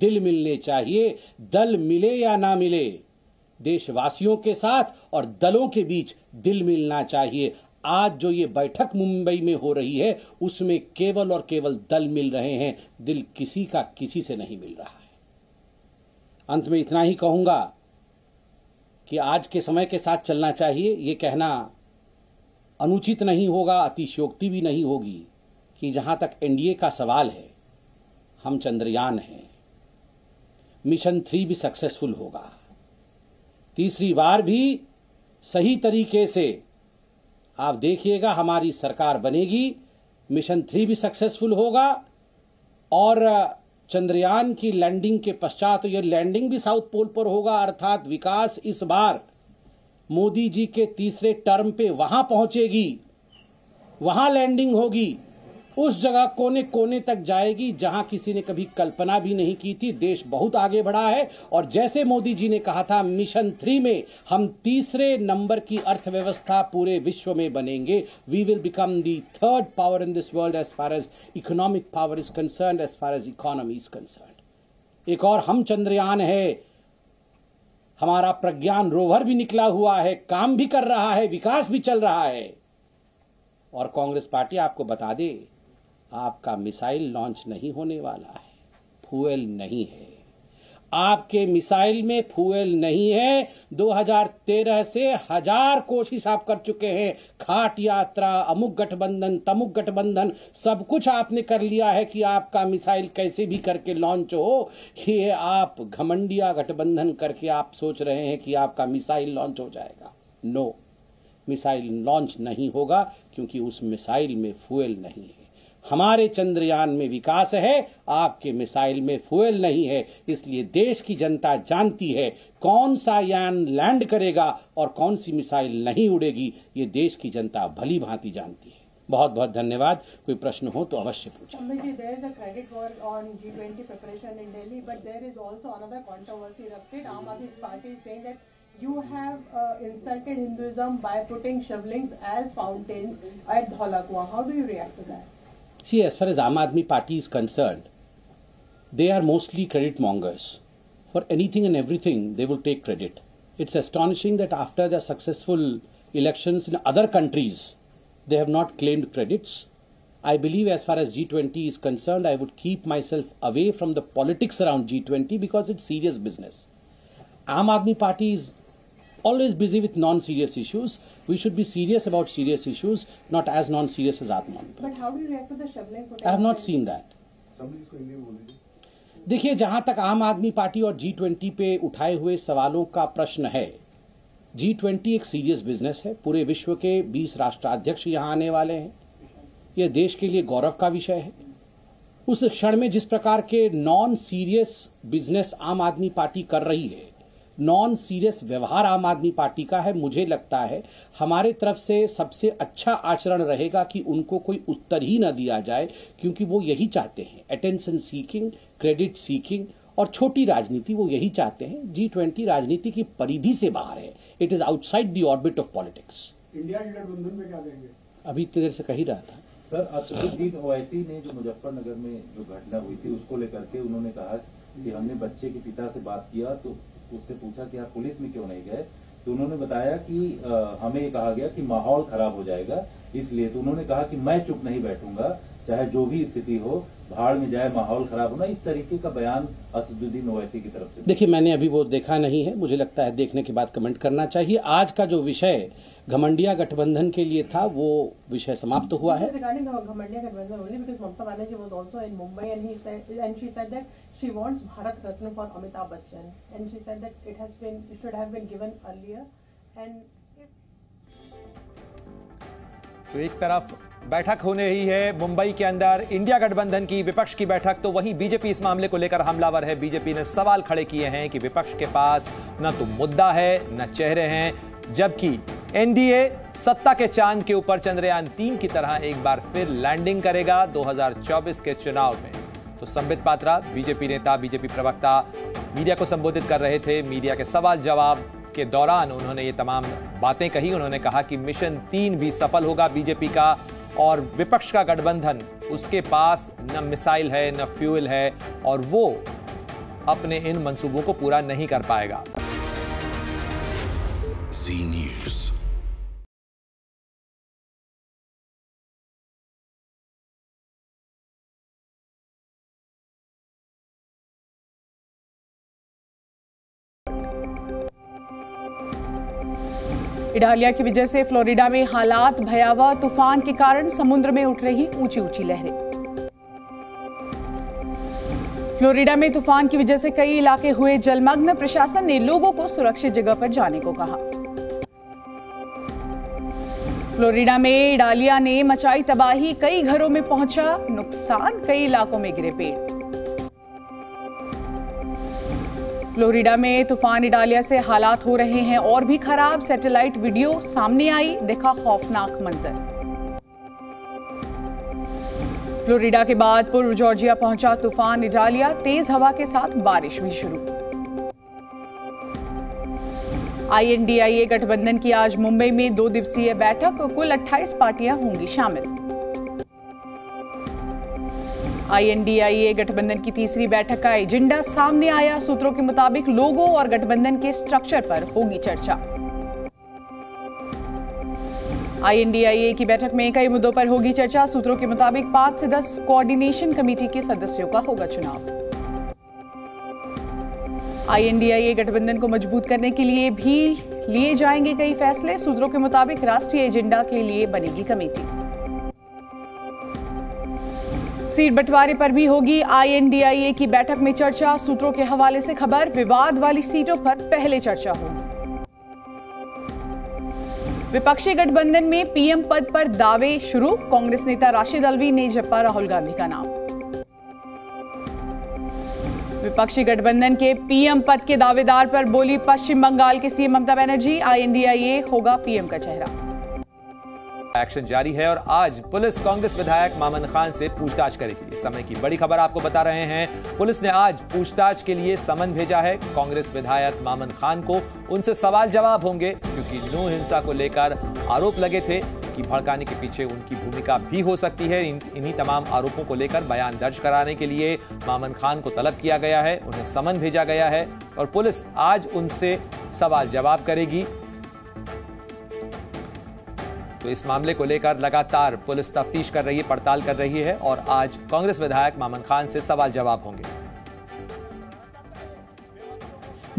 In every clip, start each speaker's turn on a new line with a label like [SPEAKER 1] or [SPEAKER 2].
[SPEAKER 1] दिल मिलने चाहिए, दल मिले या ना मिले, देशवासियों के साथ और दलों के बीच दिल मिलना चाहिए। आज जो ये बैठक मुंबई में हो रही है उसमें केवल और केवल दल मिल रहे हैं, दिल किसी का किसी से नहीं मिल रहा है। अंत में इतना ही कहूंगा कि आज के समय के साथ चलना चाहिए। ये कहना अनुचित नहीं होगा, अतिशयोक्ति भी नहीं होगी कि जहां तक एनडीए का सवाल है, हम चंद्रयान हैं, मिशन 3 भी सक्सेसफुल होगा, तीसरी बार भी सही तरीके से आप देखिएगा हमारी सरकार बनेगी, मिशन 3 भी सक्सेसफुल होगा और चंद्रयान की लैंडिंग के पश्चात तो यह लैंडिंग भी साउथ पोल पर होगा। अर्थात विकास इस बार मोदी जी के तीसरे टर्म पे वहां पहुंचेगी, वहां लैंडिंग होगी, उस जगह कोने कोने तक जाएगी जहां किसी ने कभी कल्पना भी नहीं की थी। देश बहुत आगे बढ़ा है और जैसे मोदी जी ने कहा था मिशन 3 में हम तीसरे नंबर की अर्थव्यवस्था पूरे विश्व में बनेंगे। We will become the third power in this world as far as economic power is concerned, as far as economy is concerned. एक और हम चंद्रयान है, हमारा प्रज्ञान रोवर भी निकला हुआ है, काम भी कर रहा है, विकास भी चल रहा है। और कांग्रेस पार्टी आपको बता दे, आपका मिसाइल लॉन्च नहीं होने वाला है, फ्यूएल नहीं है, आपके मिसाइल में फ्यूएल नहीं है। 2013 से 1000 कोशिश आप कर चुके हैं, खाट यात्रा, अमुक गठबंधन, तमुक गठबंधन, सब कुछ आपने कर लिया है कि आपका मिसाइल कैसे भी करके लॉन्च हो। ये आप घमंडिया गठबंधन करके आप सोच रहे हैं कि आपका मिसाइल लॉन्च हो जाएगा। नो, मिसाइल लॉन्च नहीं होगा क्योंकि उस मिसाइल में फ्यूएल नहीं है। हमारे चंद्रयान में विकास है, आपके मिसाइल में फ्यूएल नहीं है। इसलिए देश की जनता जानती है कौन सा यान लैंड करेगा और कौन सी मिसाइल नहीं उड़ेगी। ये देश की जनता भली भांति जानती है। बहुत बहुत धन्यवाद। कोई प्रश्न हो तो अवश्य पूछें।
[SPEAKER 2] There is a credit war on G20 preparation in Delhi, but there is also another controversy erupted. Aam Aadmi Party is saying that you have insulted Hinduism by putting shivlings as fountains at Dhaula Kuan. How do you react to that?
[SPEAKER 1] See, as far as Aam Aadmi Party is concerned, they are mostly credit mongers. For anything and everything, they will take credit. It's astonishing that after the successful elections in other countries, they have not claimed credits. I believe as far as G20 is concerned, I would keep myself away from the politics around G20 because it's serious business. Aam Aadmi Party is always busy with non-serious issues. We should be serious about serious issues, not as non-serious as Aam Aadmi Party.
[SPEAKER 2] But how do you react to the shoveling?
[SPEAKER 1] I have not seen that. देखिए, जहां तक आम आदमी party और G20 पे उठाए हुए सवालों का प्रश्न है, G20 एक सीरियस बिजनेस है। पूरे विश्व के 20 राष्ट्राध्यक्ष यहां आने वाले हैं। यह देश के लिए गौरव का विषय है। उस क्षण में जिस प्रकार के नॉन सीरियस बिजनेस आम आदमी पार्टी कर रही है, नॉन सीरियस व्यवहार आम आदमी पार्टी का है, मुझे लगता है हमारे तरफ से सबसे अच्छा आचरण रहेगा कि उनको कोई उत्तर ही न दिया जाए, क्योंकि वो यही चाहते हैं, अटेंशन सीकिंग, क्रेडिट सीकिंग और छोटी राजनीति वो यही चाहते हैं। G20 राजनीति की परिधि से बाहर है, it is outside the orbit of politics.
[SPEAKER 3] India की गठबंधन में क्या कहेंगे?
[SPEAKER 1] अभी देर से कह ही रहा था
[SPEAKER 4] सर। असदुद्दीन ओवैसी ने जो मुजफ्फरनगर में जो घटना हुई थी उसको लेकर के उन्होंने कहा कि हमने बच्चे के पिता से बात किया तो उससे पूछा कि आप पुलिस में क्यों नहीं गए, तो उन्होंने बताया कि हमें ये कहा गया कि माहौल खराब हो जाएगा, इसलिए। तो उन्होंने कहा कि मैं चुप नहीं बैठूंगा, चाहे जो भी स्थिति हो, भाड़ में जाए, माहौल खराब होना। इस तरीके का बयान असदुद्दीन ओवैसी की तरफ से।
[SPEAKER 1] देखिए, मैंने अभी वो देखा नहीं है, मुझे लगता है देखने के बाद कमेंट करना चाहिए। आज का जो विषय घमंडिया गठबंधन के लिए था वो विषय समाप्त हुआ है।
[SPEAKER 2] She wants Bharat Ratna for Amitabh Bachchan, and she said that it should have been given earlier. And
[SPEAKER 5] तो एक तरफ बैठक होने ही है मुंबई के अंदर इंडिया गठबंधन की, विपक्ष की बैठक, तो वहीं बीजेपी इस मामले को लेकर हमलावर है। बीजेपी ने सवाल खड़े किए हैं कि विपक्ष के पास न तो मुद्दा है न चेहरे हैं, जबकि एनडीए सत्ता के चांद के ऊपर चंद्रयान 3 की तरह एक बार फिर लैंडिंग करेगा 2024 के चुनाव में। तो संबित पात्रा, बीजेपी नेता, बीजेपी प्रवक्ता, मीडिया को संबोधित कर रहे थे। मीडिया के सवाल जवाब के दौरान उन्होंने ये तमाम बातें कही। उन्होंने कहा कि मिशन 3 भी सफल होगा बीजेपी का, और विपक्ष का गठबंधन, उसके पास न मिसाइल है न फ्यूल है, और वो अपने इन मंसूबों को पूरा नहीं कर पाएगा।
[SPEAKER 6] जी न्यूज़।
[SPEAKER 7] इडालिया की वजह से फ्लोरिडा में हालात भयावह। तूफान के कारण समुद्र में उठ रही ऊंची ऊंची लहरें। फ्लोरिडा में तूफान की वजह से कई इलाके हुए जलमग्न। प्रशासन ने लोगों को सुरक्षित जगह पर जाने को कहा। फ्लोरिडा में इडालिया ने मचाई तबाही। कई घरों में पहुंचा नुकसान, कई इलाकों में गिरे पेड़। फ्लोरिडा में तूफान इडालिया से हालात हो रहे हैं और भी खराब। सैटेलाइट वीडियो सामने आई, देखा खौफनाक मंजर। फ्लोरिडा के बाद पूर्व जॉर्जिया पहुंचा तूफान इडालिया। तेज हवा के साथ बारिश भी शुरू। INDIA गठबंधन की आज मुंबई में 2 दिवसीय बैठक। कुल 28 पार्टियां होंगी शामिल। INDIA गठबंधन की तीसरी बैठक का एजेंडा सामने आया। सूत्रों के मुताबिक लोगों और गठबंधन के स्ट्रक्चर पर होगी चर्चा। INDIA की बैठक में कई मुद्दों पर होगी चर्चा। सूत्रों के मुताबिक 5 से 10 कोऑर्डिनेशन कमेटी के सदस्यों का होगा चुनाव। INDIA गठबंधन को मजबूत करने के लिए भी लिए जाएंगे कई फैसले। सूत्रों के मुताबिक राष्ट्रीय एजेंडा के लिए बनेगी कमेटी। सीट बंटवारे पर भी होगी INDIA की बैठक में चर्चा। सूत्रों के हवाले से खबर, विवाद वाली सीटों पर पहले चर्चा होगी। विपक्षी गठबंधन में PM पद पर दावे शुरू। कांग्रेस नेता राशिद अल्वी ने जपा राहुल गांधी का नाम। विपक्षी गठबंधन के PM पद के दावेदार पर बोली पश्चिम बंगाल के CM ममता बनर्जी। INDIA होगा PM का चेहरा।
[SPEAKER 5] एक्शन जारी है और आज पुलिस कांग्रेस विधायक मामन खान से पूछताछ करेगी। इस समय की बड़ी खबर आपको बता रहे हैं। पुलिस ने आज पूछताछ के लिए समन भेजा है कांग्रेस विधायक मामन खान को। उनसे सवाल जवाब होंगे क्योंकि नौ हिंसा को लेकर आरोप लगे थे कि भड़काने के पीछे उनकी भूमिका भी हो सकती है। इन्हीं तमाम आरोपों को लेकर बयान दर्ज कराने के लिए मामन खान को तलब किया गया है, उन्हें समन भेजा गया है और पुलिस आज उनसे सवाल जवाब करेगी। तो इस मामले को लेकर लगातार पुलिस तफ्तीश कर रही है, पड़ताल कर रही है और आज कांग्रेस विधायक मामन खान से सवाल जवाब होंगे।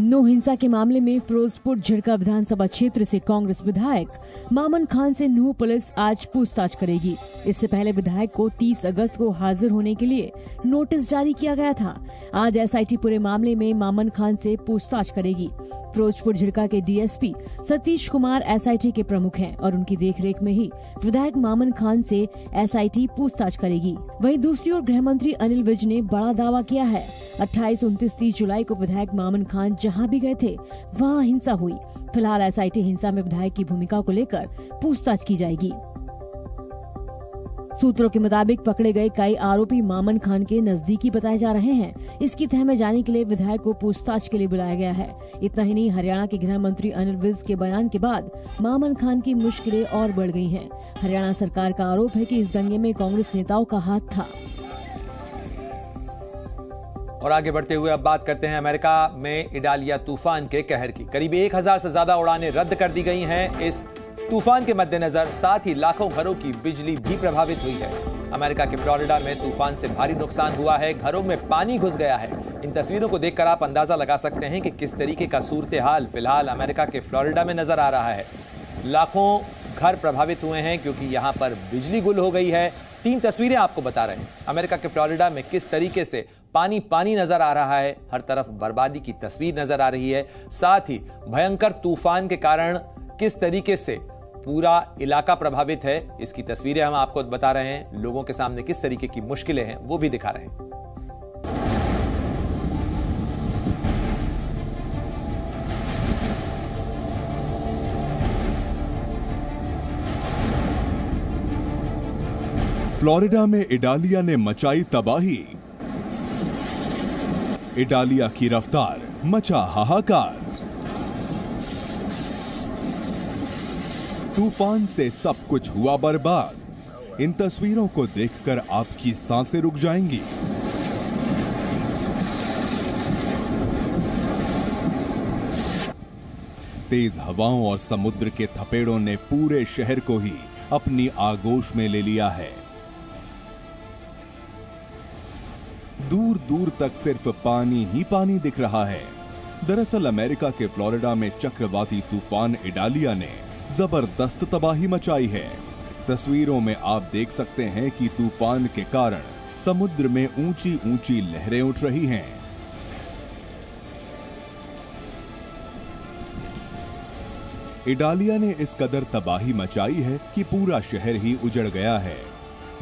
[SPEAKER 8] नौ हिंसा के मामले में फिरोजपुर झिड़का विधानसभा क्षेत्र से कांग्रेस विधायक मामन खान से नूह पुलिस आज पूछताछ करेगी। इससे पहले विधायक को 30 अगस्त को हाजिर होने के लिए नोटिस जारी किया गया था। आज SIT पूरे मामले में मामन खान से पूछताछ करेगी। फिरोजपुर झिड़का के DSP सतीश कुमार SIT के प्रमुख हैं और उनकी देखरेख में ही विधायक मामन खान से SIT पूछताछ करेगी। वहीं दूसरी ओर गृह मंत्री अनिल विज ने बड़ा दावा किया है। 28, 29, 30 जुलाई को विधायक मामन खान जहां भी गए थे वहां हिंसा हुई। फिलहाल SIT हिंसा में विधायक की भूमिका को लेकर पूछताछ की जाएगी। सूत्रों के मुताबिक पकड़े गए कई आरोपी मामन खान के नजदीकी बताए जा रहे हैं। इसकी तह में जाने के लिए विधायक को पूछताछ के लिए बुलाया गया है। इतना ही नहीं, हरियाणा के गृह मंत्री अनिल विज के बयान के बाद मामन खान की मुश्किलें और बढ़ गई हैं। हरियाणा सरकार का आरोप है कि इस दंगे में कांग्रेस नेताओं का हाथ था।
[SPEAKER 5] और आगे बढ़ते हुए अब बात करते हैं अमेरिका में इडालिया तूफान के कहर की। करीब 1000 से ज्यादा उड़ानें रद्द कर दी गई हैं। इस तूफान के मद्देनजर साथ ही लाखों घरों की बिजली भी प्रभावित हुई है। अमेरिका के फ्लोरिडा में तूफान से भारी नुकसान हुआ है, घरों में पानी घुस गया है। इन तस्वीरों को देखकर आप अंदाजा लगा सकते हैं कि किस तरीके का सूरत हाल फिलहाल अमेरिका के फ्लोरिडा में नजर आ रहा है। लाखों घर प्रभावित हुए हैं क्योंकि यहाँ पर बिजली गुल हो गई है। 3 तस्वीरें आपको बता रहे हैं अमेरिका के फ्लोरिडा में किस तरीके से पानी पानी नजर आ रहा है। हर तरफ बर्बादी की तस्वीर नजर आ रही है। साथ ही भयंकर तूफान के कारण किस तरीके से पूरा इलाका प्रभावित है, इसकी तस्वीरें हम आपको बता रहे हैं। लोगों के सामने किस तरीके की मुश्किलें हैं वो भी दिखा रहे हैं।
[SPEAKER 6] फ्लोरिडा में इडालिया ने मचाई तबाही। इडालिया की रफ्तार मचा हाहाकार। तूफान से सब कुछ हुआ बर्बाद। इन तस्वीरों को देखकर आपकी सांसें रुक जाएंगी। तेज हवाओं और समुद्र के थपेड़ों ने पूरे शहर को ही अपनी आगोश में ले लिया है। दूर दूर तक सिर्फ पानी ही पानी दिख रहा है। दरअसल अमेरिका के फ्लोरिडा में चक्रवाती तूफान इडालिया ने जबरदस्त तबाही मचाई है। तस्वीरों में आप देख सकते हैं कि तूफान के कारण समुद्र में ऊंची ऊंची लहरें उठ रही हैं। इडालिया ने इस कदर तबाही मचाई है कि पूरा शहर ही उजड़ गया है।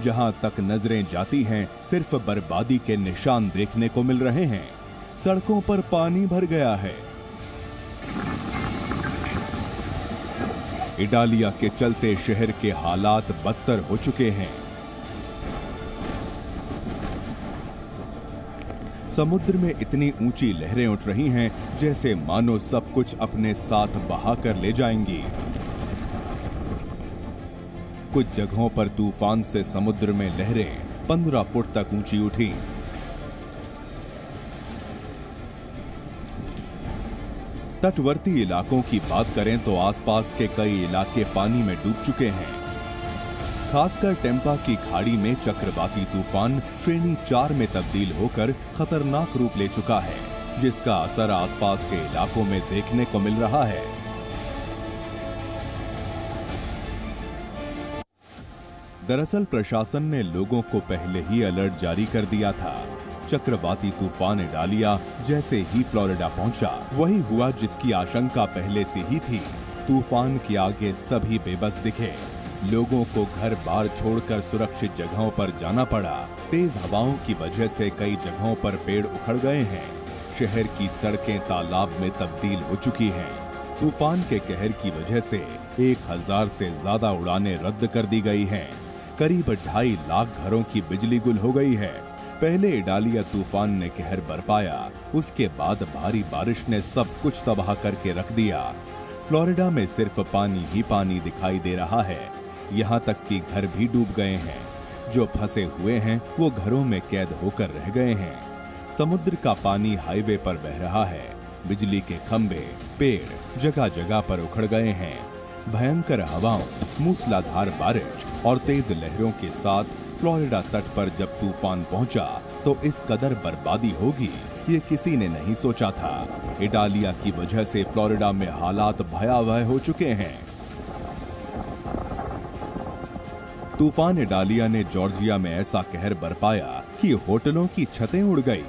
[SPEAKER 6] जहां तक नजरें जाती हैं, सिर्फ बर्बादी के निशान देखने को मिल रहे हैं। सड़कों पर पानी भर गया है। इडालिया के चलते शहर के हालात बदतर हो चुके हैं। समुद्र में इतनी ऊंची लहरें उठ रही हैं जैसे मानो सब कुछ अपने साथ बहा कर ले जाएंगी। कुछ जगहों पर तूफान से समुद्र में लहरें 15 फुट तक ऊंची उठी। तटवर्ती इलाकों की बात करें तो आसपास के कई इलाके पानी में डूब चुके हैं। खासकर टेम्पा की खाड़ी में चक्रवाती तूफान श्रेणी 4 में तब्दील होकर खतरनाक रूप ले चुका है, जिसका असर आसपास के इलाकों में देखने को मिल रहा है। दरअसल प्रशासन ने लोगों को पहले ही अलर्ट जारी कर दिया था। चक्रवाती तूफान इडालिया जैसे ही फ्लोरिडा पहुंचा, वही हुआ जिसकी आशंका पहले से ही थी। तूफान के आगे सभी बेबस दिखे। लोगों को घर बार छोड़कर सुरक्षित जगहों पर जाना पड़ा। तेज हवाओं की वजह से कई जगहों पर पेड़ उखड़ गए हैं। शहर की सड़कें तालाब में तब्दील हो चुकी हैं। तूफान के कहर की वजह से 1000 से ज्यादा उड़ानें रद्द कर दी गई हैं। करीब 2.5 लाख घरों की बिजली गुल हो गई है। पहले इडालिया तूफान ने कहर बरपाया, उसके बाद भारी बारिश ने सब कुछ तबाह करके रख दिया। फ्लोरिडा में सिर्फ पानी ही पानी दिखाई दे रहा है। यहाँ तक कि घर भी डूब गए हैं। जो फंसे हुए हैं वो घरों में कैद होकर रह गए हैं। समुद्र का पानी हाईवे पर बह रहा है। बिजली के खंभे, पेड़ जगह जगह पर उखड़ गए हैं। भयंकर हवाओं, मूसलाधार बारिश और तेज लहरों के साथ फ्लोरिडा तट पर जब तूफान पहुंचा तो इस कदर बर्बादी होगी ये किसी ने नहीं सोचा था। इडालिया की वजह से फ्लोरिडा में हालात भयावह हो चुके हैं। तूफान इडालिया ने जॉर्जिया में ऐसा कहर बरपाया कि होटलों की छतें उड़ गई।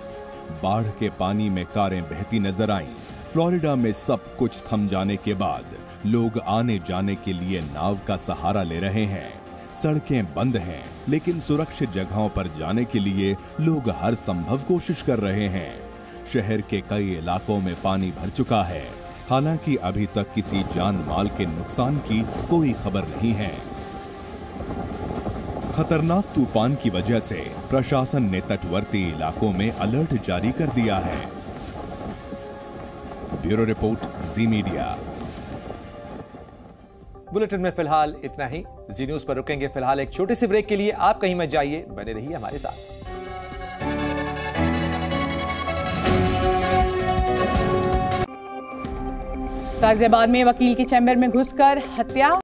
[SPEAKER 6] बाढ़ के पानी में कारें बहती नजर आईं। फ्लोरिडा में सब कुछ थम जाने के बाद लोग आने जाने के लिए नाव का सहारा ले रहे हैं। सड़कें बंद हैं, लेकिन सुरक्षित जगहों पर जाने के लिए लोग हर संभव कोशिश कर रहे हैं। शहर के कई इलाकों में पानी भर चुका है। हालांकि अभी तक किसी जान माल के नुकसान की कोई खबर नहीं है। खतरनाक तूफान की वजह से प्रशासन ने तटवर्ती इलाकों में अलर्ट जारी कर दिया है। ब्यूरो रिपोर्ट, जी मीडिया।
[SPEAKER 5] बुलेटिन में फिलहाल इतना ही। जी न्यूज पर रुकेंगे फिलहाल एक छोटे से ब्रेक के लिए। आप कहीं मत जाइए, बने रहिए हमारे साथ।
[SPEAKER 7] गाजियाबाद में वकील के चैम्बर में घुसकर हत्या।